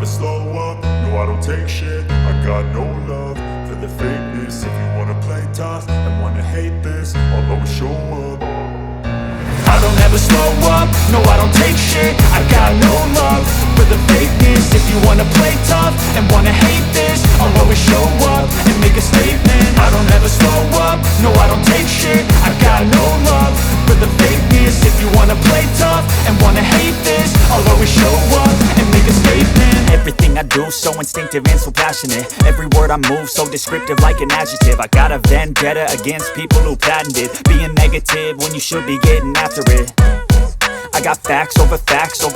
slow up, no I don't take shit. I got no love for the fakeness. If you wanna play tough and wanna hate this, I'll always show up. I don't ever slow up, no I don't take shit. I got no love for the fakeness. If you wanna play tough and wanna hate this, I'll always show up and make a statement. I don't ever slow up, no I don't take shit. I got no love for the fakeness. If you wanna play tough and wanna hate this, I'll always show up and make a statement. Everything I do so instinctive and so passionate. Every word I move so descriptive like an adjective. I got a vendetta against people who patented being negative when you should be getting after it. I got facts over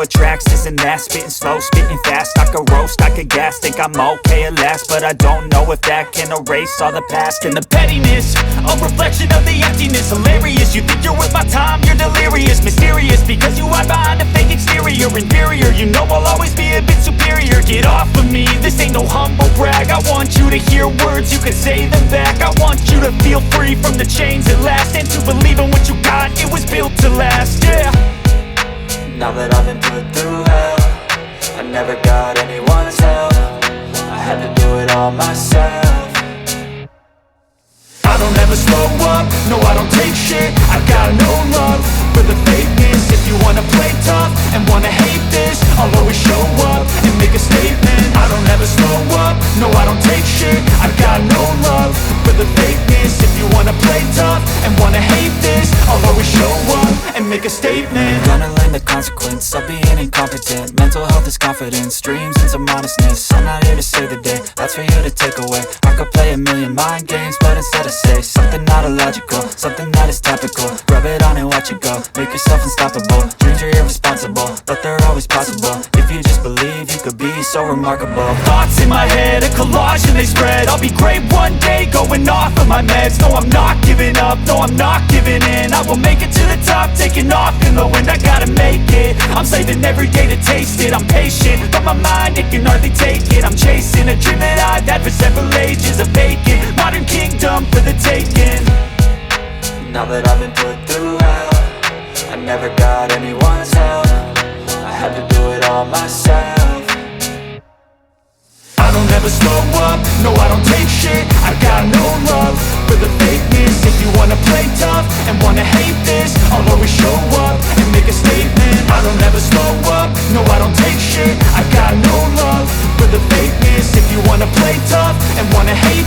tracks, this and that. Spitting slow, spitting fast, I could roast, I could gas. Think I'm okay at last, but I don't know if that can erase all the past. And the pettiness, a reflection of the emptiness. Hilarious, you think you're worth my time, you're delirious. Mysterious, because you hide behind a fake exterior. Inferior, you know I'll always be a bit superior. Get off of me, this ain't no humble brag. I want you to hear words, you can say them back. I want you to feel free from the chains at last, and to believe in what you got, it was built to last, yeah. Now that I've been put through hell, I never got anyone's help. I had to do it all myself. I don't ever slow up, no I don't take shit. I got no love for the fakeness. If you wanna play tough and wanna hate this, I'll always show up and make a statement. I don't ever slow up, no I don't take shit. I got no love for the fakeness. If you wanna play tough and wanna hate this, I'll always show up and make a statement. Gonna learn the consequence of being incompetent. Mental health is confidence, dreams and some honestness. I'm not here to save the day, that's for you to take away. I could play a million mind games, but instead I say something not illogical, something that is topical. Rub it on and watch it go, make yourself unstoppable. Dreams are irresponsible, but they're always possible. If you just believe, you could be so remarkable. Thoughts in my head, a collage and they spread. I'll be great one day, going off of my meds. No, I'm not giving up, no, I'm not giving in. I will make it to the top, taking off in the wind. I gotta make it, I'm saving every day to taste it. I'm patient, but my mind, it can hardly take it. I'm chasing a dream that I've had for several ages. A vacant, modern kingdom for the taking. Now that I've been put through hell, I never got anyone's help. I had to do it all myself. I don't ever slow up, no I don't take shit. I got no love for the fakeness. If you wanna play tough and wanna hate this, I'll always show up and make a statement. I don't ever slow up, no I don't take shit. I got no love for the fakeness. If you wanna play tough and wanna hate